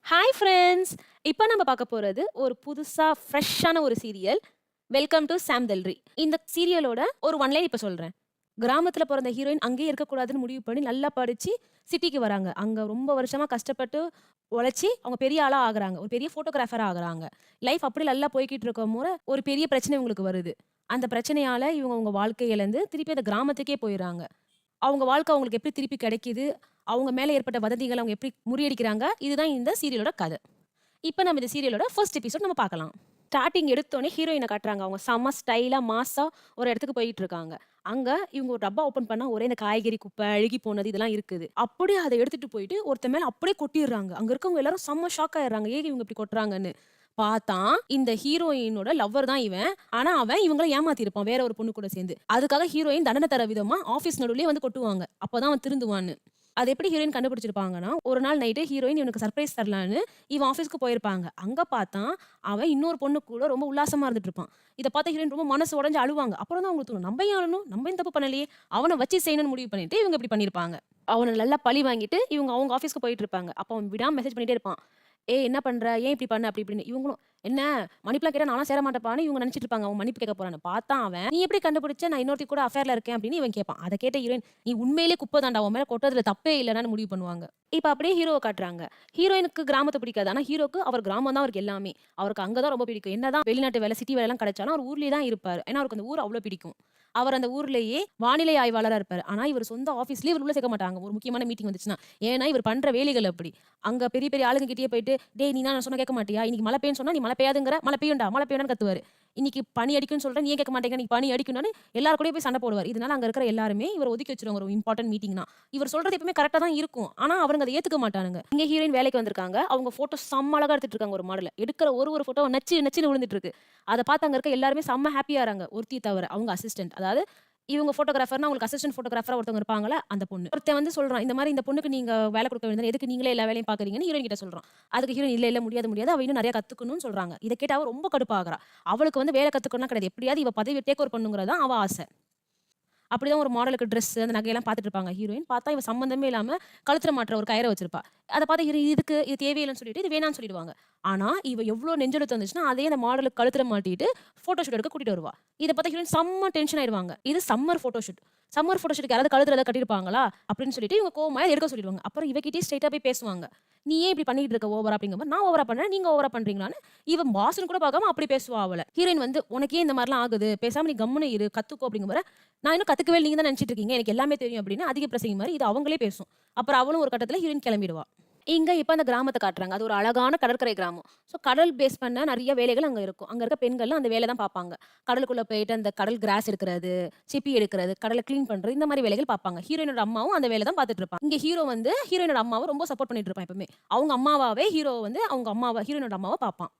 Hi friends! இப்ப நம்ம பார்க்க போறது ஒரு புதுசா ஃப்ரெஷ்ஷான ஒரு சீரியல். வெல்கம் டூ சாம் தெல்ரி. இந்த சீரியலோட ஒரு ஒன் லைன் இப்ப சொல்றேன். கிராமத்துல பொறந்த ஹீரோயின் அங்கேயே இருக்கக்கூடாதுன்னு முடிவு பண்ணி நல்லா படிச்சு சிட்டிக்கு வராங்க. அங்க ரொம்ப வருஷமா கஷ்டப்பட்டு உழைச்சு அவங்க பெரிய ஆளா ஆகுறாங்க. ஒரு பெரிய ஃபோட்டோகிராஃபரா ஆகுறாங்க. லைஃப் அப்படி நல்லா போய்க்கிட்டு இருக்கும்போது ஒரு பெரிய பிரச்சனை இவங்களுக்கு வருது. அந்த பிரச்சனையால இவங்க அவங்க வாழ்க்கைய இழந்து திருப்பி அந்த கிராமத்துக்கே போயிர்றாங்க. அவங்க வாழ்க்கை அவங்களுக்கு எப்படி திருப்பி கிடைக்குது? அவங்க மேல ஏற்பட்ட வதந்திகள அவங்க எப்படி முறியடிக்கிறாங்க? இதுதான் இந்த சீரியலோட கத. இப்ப நம்ம இந்த சீரியலோட ஃபர்ஸ்ட் எபிசோட் நம்ம பார்க்கலாம். ஸ்டார்ட்டிங் எடுத்தோனே ஹீரோயின காட்டுறாங்க. அவங்க செம்ம ஸ்டைலா, மாஸா ஒரு இடத்துக்கு போயிட்டு இருக்காங்க. அங்க இவங்க ஒரு டப்பா ஓப்பன் பண்ணா ஒரே இந்த காய்கறி குப்பை, அழுகி போனது இதெல்லாம் இருக்குது. அப்படியே அத எடுத்துட்டு போயிட்டு ஒருத்தன் மேல அப்படியே கொட்டிர்றாங்க. அங்க இருக்கவங்க எல்லாரும் செம்ம ஷாக் ஆயிடுறாங்க. ஏன் இவங்க இப்படி கொட்டுறாங்கன்னு. பார்த்தா இந்த ஹீரோயினோட லவ்வர் தான் இவன். ஆனா அவன் இவங்கள ஏமாத்தியிருப்பான் வேற ஒரு பொண்ணு கூட சேர்ந்து. அதுக்காக ஹீரோயின் தண்டனை தர விதமா ஆஃபீஸ் நடுவுலயே வந்து கொட்டுவாங்க. அப்பதான் அவன் திருந்துவான்னு. அது எப்படி ஹீரோயின் கண்டுபிடிச்சிருப்பாங்கன்னா, ஒரு நாள் நைட்டு ஹீரோயின் இவனுக்கு சர்ப்ரைஸ் தரலான்னு இவன் ஆஃபீஸ்க்கு போயிருப்பாங்க. அங்க பார்த்தா, அவன் இன்னொரு பொண்ணு கூட ரொம்ப உல்லாசமா இருந்துட்டு இருப்பான். இத பார்த்த ஹீரோயின் ரொம்ப மனசு உடைஞ்சு அழுவாங்க. அப்புறம் தான் அவங்களுக்கு தோணும், "நம்ம ஏன் அழணும்? நம்ம ஏன் தப்பு பண்ணலையே? அவன வச்சு செய்யணும்னு முடிவு பண்ணிட்டு இவங்க இப்படி பண்ணியிருப்பாங்க." அவன நல்லா பழி வாங்கிட்டு இவங்க அவங்க ஆஃபீஸ்க்கு போயிட்டு இருப்பாங்க. அப்ப அவன் விடாம மெசேஜ் பண்ணிட்டே இருப்பான். "ஏய் என்ன பண்ற? ஏன் இப்படி பண்ண?" அப்படி இப்படின்னு. இவங்களும், "என்ன மன்னிப்புலாம் கேட்டா நான்லாம் சேர மாட்டேன்ப்பான்னு" இவங்க நினைச்சிட்டு இருப்பாங்க. அவன் மன்னிப்பு கேட்க போறான்னு. பார்த்தா அவன், "நீ எப்படி கண்டுபிடிச்ச நான் இன்னொருத்தி கூட அஃபேர்ல இருக்கேன்?" அப்படின்னு இவன் கேட்பான். அத கேட்ட ஹீரோயின், "நீ உண்மையிலேயே குப்பை தான்டா. உன் மேல கொட்டுறதுல தப்பே இல்லன்னு" முடிவு பண்ணுவாங்க. இப்ப அப்படியே ஹீரோவ காட்டுறாங்க. ஹீரோயினுக்கு கிராமத்த பிடிக்காது. ஆனா ஹீரோக்கு அவர் கிராமம் தான் அவருக்கு எல்லாமே. அவருக்கு அங்க தான் ரொம்ப பிடிக்கும். என்னதான் வெளிநாட்டு வேலை, சிட்டி வேலைலாம் கிடைச்சாலும் அவர் ஊர்லயே தான் இருப்பாரு. ஏன்னா அவருக்கு அந்த ஊர் அவ்ளோ பிடிக்கும். அவர் அந்த ஊர்லயே வானிலை ஆய்வாளரா இருப்பாரு. ஆனா இவர் சொந்த ஆஃபீஸ்லயே இவர் உள்ள சேர்க்க மாட்டாங்க. ஒரு முக்கியமான மீட்டிங் வந்துச்சுன்னா. ஏன்னா இவர் பண்ற வேலைகள் அப்படி. அங்க பெரிய பெரிய ஆளுங்க கிட்டயே போயிட்டு, "டேய் நீ தான் நான் சொன்னா கேட்க மாட்டியா? இன்னைக்கு மழை பெய்யும்னு சொன்னா நீ மழை பெய்யாதுங்கிற, மழை பெய்யும்டா, மழை பெய்யும்டான்னு" கத்துவாரு. இன்னைக்கு பனி அடிக்கும்னு சொல்றேன், நீ ஏன் கேட்க மாட்டேங்கிற? இன்னைக்கு பனி அடிக்கும்னான்னு எல்லார் கூடயும் போய் சண்டை போடுவாரு. இதனால அங்க இருக்கிற எல்லாருமே இவர ஒதுக்கி வச்சுருவாங்க ஒரு இம்பார்ட்டன்ட் மீட்டிங்னா. இவர் சொல்றது எப்பவுமே கரெக்ட்டா தான் இருக்கும். ஆனா அவருங்க அத ஏத்துக்க மாட்டானுங்க. இங்க ஹீரோயின் வேலைக்கு வந்திருக்காங்க. அவங்க ஃபோட்டோ செம்ம அழகா எடுத்துட்டு இருக்காங்க ஒரு மாடல்ல. எடுக்கிற ஒரு ஃபோட்டோ நச்சு நச்சுன்னு விழுந்துட்டு இருக்கு. அத பார்த்து அங்க இருக்க எல்லாருமே செம்ம ஹேப்பியாறாங்க. ஒருத்திய தவிர. அவங்க அசிஸ்டன்ட். அதாவது இவங்க ஃபோட்டோகிராஃபர்னா அவங்களுக்கு அசிஸ்டன்ட் ஃபோட்டோகிராஃபரா ஒருத்தவங்க இருப்பாங்கல்ல, அந்த பொண்ணு. ஒருத்தன் வந்து சொல்றான், "இந்த மாரி இந்த பொண்ணுக்கு நீங்க வேலை குடுக்க வேண்டியது தானே. எதுக்கு நீங்களே எல்லா வேலையும் பார்க்குறீங்கன்னு?" ஹீரோயின் கிட்ட சொல்றான். அதுக்கு ஹீரோயின், "இல்ல, இல்ல முடியாது, முடியாது. அவ இன்னும் நெறைய கத்துக்கணும்னு" சொல்றாங்க. இத கேட்டு அவ ரொம்ப கடுப்பாகுறா. அவளுக்கு வந்து வேலை கத்துக்கணும்லாம் கிடையாது. எப்படியாவது இவ பதவிய டேக் ஓவர் பண்ணணுங்கிறது தான் அவ ஆசை. அப்படிதான் ஒரு மாடலுக்கு ட்ரெஸ் அந்த நகையெல்லாம் பார்த்துட்டு இருப்பாங்க ஹீரோயின். பார்த்தா இவ சம்மந்தமே இல்லாம கழுத்துல மாட்ற ஒரு கயிற வச்சிருப்பா. அத பார்த்து ஹீரோயின் இதுக்கு இது தேவையில்லன்னு சொல்லிட்டு, இது வேணான்னு சொல்லிடுவாங்க. ஆனா, இவ எவ்ளோ நெஞ்செழுத்து வந்துச்சுன்னா, அதே அந்த மாடலுக்கு கழுத்துல மாட்டிட்டு ஃபோட்டோ ஷூட் எடுக்க கூட்டிட்டு வருவா. இத பார்த்த ஹீரோயின் செம்ம டென்ஷன் ஆயிருவாங்க. இது summer photo shoot. Summer photo ஷூட்க்கு யாராவது கழுத்துல ஏதாவது கட்டியிருப்பாங்களா? அப்படின்னு சொல்லிட்டு இவங்க கோவமா இத எடுக்க சொல்லிடுவாங்க. அப்புறம் இவகிட்டயே ஸ்ட்ரெயிட்டா போய் பேசுவாங்க. "நீ ஏன் இப்படி பண்ணிட்டு இருக்க ஓவரா?" அப்படிங்கும்போது, "நான் ஓவரா பண்றேன். நீங்க ஓவரா பண்றீங்களான்னு" இவன் பாஸ்ன்னு கூட பார்க்காம அப்படி பேசுவா அவள. ஹீரோயின் வந்து, "உனக்கு ஏன் இந்த மாரிலாம் ஆகுது? பேசாம நீ கம்முனு இரு. கத்துக்கோ" அப்படிங்கும்போது, "நான் இன்னும் கத்துக்கவே இல்ல. நீங்க தான் நெனச்சுட்டு இருக்கீங்க. எனக்கு எல்லாமே தெரியும்" அப்படின்னு அதிக பிரசங்கி மாரி இது அவங்களே பேசும். அப்புறம் அவளும் ஒரு கட்டத்துல ஹீரோயின் கிளம்பிடுவா. இங்க இப்ப அந்த கிராமத்த காட்டுறாங்க. அது ஒரு அழகான கடற்கரை கிராமம். ஸோ கடல் பேஸ் பண்ண நெறைய வேலைகள் அங்க இருக்கும். அங்க இருக்க பெண்கள்லாம் அந்த வேல தான் பார்ப்பாங்க. கடலுக்குள்ள போயிட்டு அந்த கடல் கிராஸ் எடுக்கிறது, சிப்பி எடுக்கிறது, கடல கிளீன் பண்றது இந்த மாரி வேலைகள் பார்ப்பாங்க. ஹீரோயினோட அம்மாவும் அந்த வேல தான் பார்த்துட்டு இருப்பாங்க. இங்க ஹீரோ வந்து ஹீரோயினோட அம்மாவ ரொம்ப சப்போர்ட் பண்ணிட்டு இருப்பான் எப்பவுமே. அவங்க அம்மாவாவே ஹீரோ வந்து அவங்க அம்மாவ ஹீரோயினோட அம்மாவ பார்ப்பான்.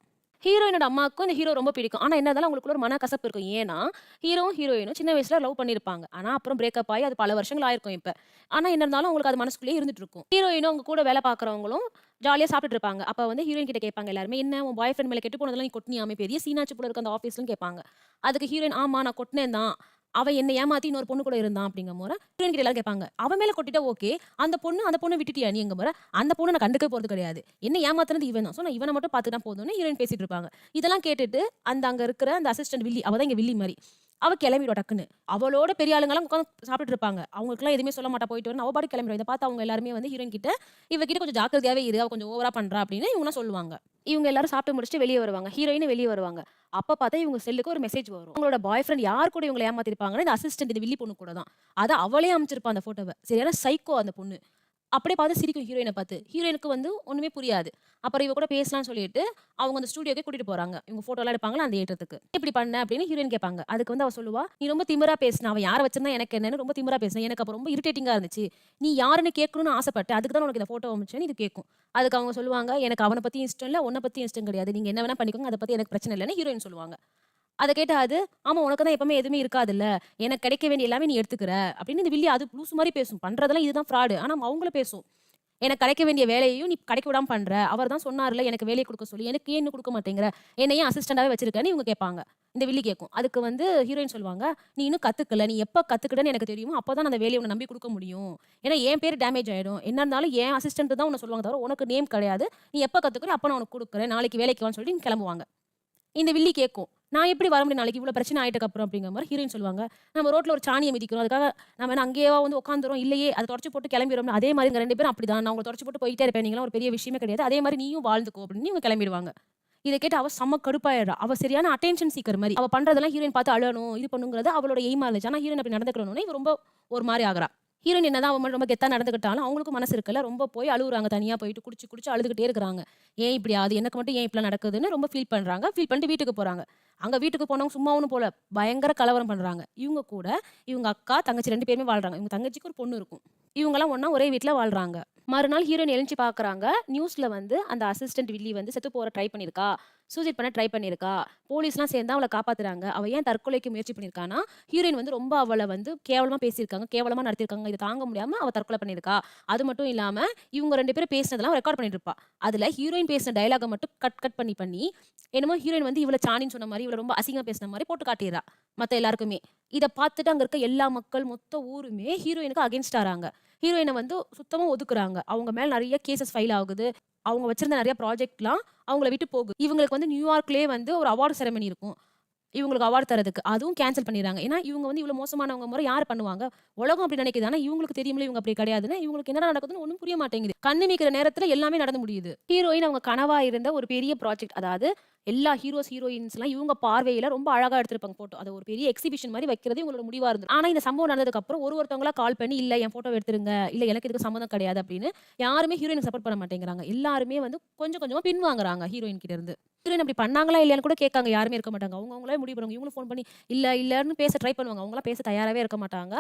ஹீரோயினோட அம்மாவுக்கும் இந்த ஹீரோ ரொம்ப பிடிக்கும். ஆனா என்ன இருந்தாலும் அவங்களுக்குள்ள ஒரு மனக்கசப்பு இருக்கும். ஏன்னா, ஹீரோவும், ஹீரோயினும் சின்ன வயசுல லவ் பண்ணியிருப்பாங்க. ஆனா அப்புறம் பிரேக்கப் ஆயி அது பல வருஷங்கள் ஆயிருக்கும் இப்ப. ஆனா என்ன இருந்தாலும் அவங்களுக்கு அது மனசுக்குள்ளேயே இருந்துட்டு இருக்கும். ஹீரோயினும் அவங்க கூட வேலை பார்க்குறவங்களும் ஜாலியா சாப்பிட்டுட்டு இருப்பாங்க. அப்ப வந்து ஹீரோயின் கிட்ட கேட்பாங்க எல்லாருமே, "என்ன உன் பாய் ஃப்ரெண்ட் மேல கெட்டு போனதெல்லாம் நீ கொட்டுனியாமே? பெரிய சீனாச்சு போல இருக்கு அந்த ஆஃபீஸ்லன்னு" கேட்பாங்க. அதுக்கு ஹீரோயின், "ஆமா நான் கொட்டுனேன் தான். அவன் என்ன ஏமாத்தி இன்னொரு பொண்ணு கூட இருந்தான்" அப்படிங்கும்போது, ஹீரோயின் கிட்ட எல்லாரும் கேட்பாங்க. "அவன் மேல கொட்டிட்டா ஓகே. அந்த பொண்ண விட்டுட்டியா நீங்கும்போது" "அந்த பொண்ண நான் கண்டுக்கவே போறது கிடையாது. என்ன ஏமாத்துனது இவன் தான். ஸோ நான் இவன மட்டும் பார்த்துட்டா போதும்னு" ஹீரோயின் பேசிட்டு இருப்பாங்க. இதெல்லாம் கேட்டுட்டு அங்க இருக்கிற அந்த அசிஸ்டன்ட் வில்லி, அவ தான் இங்க வில்லி மாரி. அவ கிளம்பிடுவா டக்குன்னு. அவளோட பெரிய ஆளுங்கலாம் உட்கார்ந்து சாப்பிட்டுட்டு இருப்பாங்க. அவங்களுக்கெல்லாம் எதுவுமே சொல்ல மாட்டா போயிட்டு வரேன்னு. அவ பாட்டுக்கு கிளம்பிடுவா. இத பார்த்து அவங்க எல்லாருமே வந்து ஹீரோயின் கிட்ட, "இவ கிட்ட கொஞ்சம் ஜாக்கிரதையாவே இரு. அவ கொஞ்சம் ஓவரா பண்றா" அப்படின்னு இவங்கலாம் சொல்லுவாங்க. இவங்க எல்லாரும் சாப்பிட்டு முடிச்சுட்டு வெளிய வருவாங்க. ஹீரோயினும் வெளிய வருவாங்க. அப்ப பார்த்தா இவங்க செல்லுக்கு ஒரு மெசேஜ் வரும். அவங்களோட பாய் ஃப்ரெண்ட் யார் கூட இவங்கள ஏமாத்திருப்பாங்கன்னா, இந்த அசிஸ்டன்ட் இந்த வில்லி பொண்ணு கூட தான். அத அவளே அனுப்பிச்சிருப்பா அந்த ஃபோட்டோவ. சரியான சைக்கோ அந்த பொண்ணு. அப்படியே பார்த்து சிரிக்கும் ஹீரோயின பார்த்து. ஹீரோயினுக்கு வந்து ஒண்ணுமே புரியாது. அப்புறம் இவ கூட பேசலாம்னு சொல்லிட்டு, அவங்க அந்த ஸ்டூடியோக்கே கூட்டிட்டு போறாங்க. இவங்க ஃபோட்டோலாம் எடுப்பாங்கல்ல அந்த ஏற்றத்துக்கு. "இப்படி பண்ண?" அப்படின்னு ஹீரோயின் கேட்பாங்க. அதுக்கு வந்து அவ சொல்லுவா, "நீ ரொம்ப திமிரா பேசின. அவன் யார வச்சிருந்தா எனக்கு என்னன்னு ரொம்ப திமிரா பேசின. எனக்கு அப்ப ரொம்ப இரிட்டேட்டிங்கா இருந்துச்சு. நீ யாருன்னு கேட்கணும்னு ஆசைப்பட்டேன். அதுக்கு தான் உனக்கு இந்த ஃபோட்டோ அனுப்பிச்சேன்னு" இது கேட்கும். அதுக்கு அவங்க சொல்லுவாங்க, "எனக்கு அவன பத்தியும் இஷ்டம் இல்ல. உன்ன பத்தியும் இஷ்டம் கிடையாது. நீங்க என்ன வேணா பண்ணிக்கோங்க. அத பத்தி எனக்கு பிரச்சனை இல்லன்னு" ஹீரோயின் சொல்லுவாங்க. அத கேட்டு அது, "ஆமா உனக்கு தான் எப்பவுமே எதுவுமே இருக்காதுல்ல. எனக்கு கிடைக்க வேண்டிய எல்லாமே நீ எடுத்துக்கிற" அப்படின்னு இந்த வில்லி அது லூசு மாரி பேசும். பண்றதெல்லாம் இதுதான் ஃப்ராடு. ஆனா அவங்களும் பேசும். எனக்கு கிடைக்க வேண்டிய வேலையையும் நீ கிடைக்க விடாம பண்ற. அவர் தான் சொன்னார்ல எனக்கு வேலைய குடுக்க சொல்லி. எனக்கு ஏன் இன்னும் குடுக்க மாட்டேங்கிற? என்னை ஏன் அசிஸ்டன்டாவே வச்சிருக்கன்னு இவங்க கேட்பாங்க. இந்த வில்லி கேட்கும். அதுக்கு வந்து ஹீரோயின் சொல்லுவாங்க, "நீ இன்னும் கத்துக்கல. நீ எப்ப கத்துக்கிட்டன்னு எனக்கு தெரியுமோ, அப்பதான் நான் அந்த வேலைய உன்ன நம்பி குடுக்க முடியும். ஏன்னா என் பேரு டேமேஜ் ஆயிடும். என்ன இருந்தாலும் என் அசிஸ்டன்ட் தான் உன்ன சொல்லுவாங்க தவிர, உனக்கு நேம் கிடையாது. நீ எப்ப கத்துக்கிறியோ அப்ப நான் உனக்கு குடுக்குறேன். நாளைக்கு வேலைக்கு வான்னு" சொல்லிட்டு கிளம்புவாங்க. இந்த வில்லி கேட்கும். "நான் எப்படி வர முடியும் நாளைக்கு இவ்ளோ பிரச்சனை ஆயிட்டதுக்கு அப்புறம்?" அப்படிங்கிற மாரி ஹீரோயின் சொல்லுவாங்க. "நம்ம ரோட்ல ஒரு சாணிய மிதிக்கிறோம். அதுக்காக நம்ம என்ன அங்கேயேவா வந்து உட்காந்துறோம்? இல்லையே, அத தொடச்சு போட்டு கிளம்பிருவோம்ல. அதே மாரி எங்க 2 பேரும் அப்படிதான். நான் உங்கள தொடச்சு போட்டு போயிட்டே இருப்பேன். நீங்கலாம் ஒரு பெரிய விஷயமே கிடையாது. அதே மாரி நீயும் வாழ்ந்துக்கோ" அப்படின்னு இவங்க கிளம்பிடுவாங்க. இத கேட்டு அவ செம்ம கடுப்பாயிடுறா. அவ சரியான அட்டென்ஷன் சீக்கர் மாரி. அவ பண்றதெல்லாம் ஹீரோயின் பார்த்து அழணும், இது பண்ணுங்கிறது அவளோட எய்மா இருந்துச்சு. ஆனா ஹீரோயின் அப்படி நடந்துக்கணும்னே இவ ரொம்ப ஒரு மாரி ஆகுறா. ஹீரோயின் என்னதான் அவ ரொம்ப கெத்தா நடந்துக்கிட்டாலும், அவங்களுக்கும் மனசு இருக்குல்ல. ரொம்ப போய் அழுவுறாங்க. தனியா போயிட்டு குடிச்சு, குடிச்சு அழுதுகிட்டே இருக்கிறாங்க. ஏன் இப்படி ஆகுது? எனக்கு மட்டும் ஏன் இப்படிலாம் நடக்குதுன்னு ரொம்ப ஃபீல் பண்றாங்க. ஃபீல் பண்ணிட்டு வீட்டுக்கு போறாங்க. அங்க வீட்டுக்கு போனவங்க சும்மா ஒண்ணும் போல. பயங்கர கலவரம் பண்றாங்க. இவங்க கூட இவங்க அக்கா, தங்கச்சி 2 பேருமே வாழ்றாங்க. இவங்க தங்கச்சிக்கு ஒரு பொண்ணு இருக்கும். இவங்கலாம் ஒண்ணா ஒரே வீட்ல வாழ்றாங்க. மறுநாள் ஹீரோயின் எழுந்துச்சு பார்க்குறாங்க. நியூஸ்ல வந்து அந்த அசிஸ்டன்ட் வில்லி வந்து செத்து போற ட்ரை பண்ணியிருக்கா. சூசைட் பண்ண ட்ரை பண்ணியிருக்கா. போலீஸ்லாம் சேர்ந்து அவள காப்பாத்துறாங்க. அவ ஏன் தற்கொலைக்கு முயற்சி பண்ணியிருக்கான்னா, ஹீரோயின் வந்து ரொம்ப அவள வந்து கேவலமா பேசியிருக்காங்க. கேவலமா நடத்தியிருக்காங்க. இத தாங்க முடியாம அவ தற்கொலை பண்ணியிருக்கா. அது மட்டும் இல்லாம, இவங்க 2 பேரும் பேசினதெல்லாம் ரெக்கார்ட் பண்ணிட்டு இருப்பா. அதுல ஹீரோயின் பேசின டயலாக்க மட்டும் கட் கட் பண்ணி பண்ணி, என்னமோ ஹீரோயின் வந்து இவள சாணின்னு சொன்ன மாரி, இவள ரொம்ப அசிங்கமா பேசின மாரி போட்டு காட்டிர்றா. மத்த எல்லாருக்குமே. இத பார்த்துட்டு அங்க இருக்க எல்லா மக்கள், மொத்த ஊருமே ஹீரோயினுக்கு அகைன்ஸ்ட் ஆறாங்க. ஹீரோயின வந்து சுத்தமா ஒதுக்குறாங்க. அவங்க மேல நெறைய கேஸஸ் ஃபைல் ஆகுது. அவங்க வச்சிருந்த நெறைய ப்ராஜெக்ட்லாம் அவங்கள விட்டு போகுது. இவங்களுக்கு வந்து நியூயார்க்லயே வந்து ஒரு அவார்ட் செரமனி இருக்கும். இவங்களுக்கு அவார்ட் தர்றதுக்கு. அதுவும் கேன்சல் பண்ணிர்றாங்க. ஏன்னா, இவங்க வந்து இவ்ளோ மோசமானவங்க முறை யார் பண்ணுவாங்க? உலகம் அப்படி நினைக்குது. ஆனா, இவங்களுக்கு தெரியும்ல இவங்க அப்படி கிடையாதுன்னு. இவங்களுக்கு என்னடா நடக்குதுன்னு ஒண்ணும் புரிய மாட்டேங்குது. கண்ணு இமைக்கிற நேரத்துல எல்லாமே நடந்து முடியுது. ஹீரோயின் அவங்க கனவா இருந்த ஒரு பெரிய ப்ராஜெக்ட். அதாவது எல்லா ஹீரோஸ், ஹீரோயின்ஸ்லாம் இவங்க பார்வையில ரொம்ப அழகா எடுத்திருப்பாங்க ஃபோட்டோ. அத ஒரு பெரிய எக்ஸிபிஷன் மாரி வைக்கிறது இவங்களோட முடிவா இருந்தது. ஆனா, இந்த சம்பவம் நடந்ததுக்கு அப்புறம் ஒருத்தவங்களா கால் பண்ணி, "இல்ல என் ஃபோட்டோவ எடுத்துருங்க. இல்ல எனக்கு இதுக்கு சம்மந்தம் கிடையாது" அப்படின்னு யாருமே ஹீரோயினுக்கு சப்போர்ட் பண்ண மாட்டேங்கிறாங்க. எல்லாருமே வந்து கொஞ்சம் கொஞ்சமா பின்வாங்குறாங்க ஹீரோயின் கிட்ட இருந்து. ஹீரோயின் அப்படி பண்ணாங்களா இல்லையான்னு கூட கேட்காங்க. யாருமே இருக்க மாட்டாங்க. அவங்களே முடிவு பண்ணுவாங்க. இவங்களும் ஃபோன் பண்ணி இல்லன்னு பேச ட்ரை பண்ணுவாங்க. அவங்கலாம் பேச தயாராவே இருக்க மாட்டாங்க.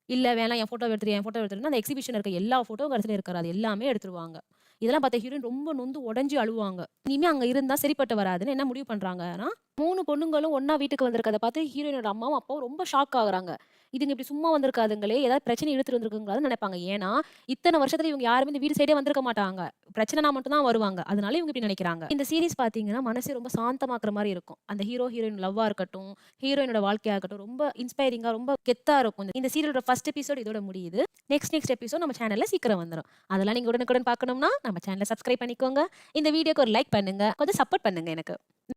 "இல்ல வேணாம் என் ஃபோட்டோவ எடுத்துரு, என் ஃபோட்டோவ எடுத்துருன்னா" அந்த எக்ஸிபிஷன்ல இருக்க எல்லா ஃபோட்டோவும் கடைசில இருக்காது. அது எல்லாமே எடுத்துருவாங்க. இதெல்லாம் பார்த்த ஹீரோயின் ரொம்ப நொந்து உடைஞ்சு அழுவாங்க. இனிமே அங்க இருந்தா சரிப்பட்டு வராதுன்னு என்ன முடிவு பண்றாங்கன்னா, 3 பொண்ணுங்களும் ஒண்ணா வீட்டுக்கு வந்திருக்கத பார்த்து ஹீரோயினோட அம்மாவும், அப்பாவும் ரொம்ப ஷாக் ஆகுறாங்க. இதுங்க இப்படி சும்மா வந்திருக்காதுங்களே! ஏதாவது பிரச்சனை இழுத்துட்டு வந்திருக்குங்களான்னு நெனைப்பாங்க. ஏன்னா, இத்தன வருஷத்துல இவங்க யாருமே இந்த வீடு சைடே வந்திருக்க மாட்டாங்க. பிரச்சனைனா மட்டும் தான் வருவாங்க. அதனால இவங்க இப்படி நெனைக்கிறாங்க. இந்த சீரிஸ் பார்த்தீங்கன்னா, மனசே ரொம்ப சாந்தமாக்குற மாரி இருக்கும். அந்த ஹீரோ, ஹீரோயின் லவ்வா இருக்கட்டும், ஹீரோயினோட வாழ்க்கையா இருக்கட்டும், ரொம்ப இன்ஸ்பைரிங்கா, ரொம்ப கெத்தா இருக்கும். இந்த சீரியலோட ஃபர்ஸ்ட் எபிசோட் இதோட முடியுது. நெக்ஸ்ட் எபிசோட் நம்ம சேனல்ல சீக்கிரம் வந்துரும். அதெல்லாம் நீங்க உடனுக்குடன் பார்க்கணும்னா, நம்ம சேனல சப்ஸ்கிரைப் பண்ணிக்கோங்க. இந்த வீடியோக்கு ஒரு லைக் பண்ணுங்க. கொஞ்சம் சப்போர்ட் பண்ணுங்க எனக்கு.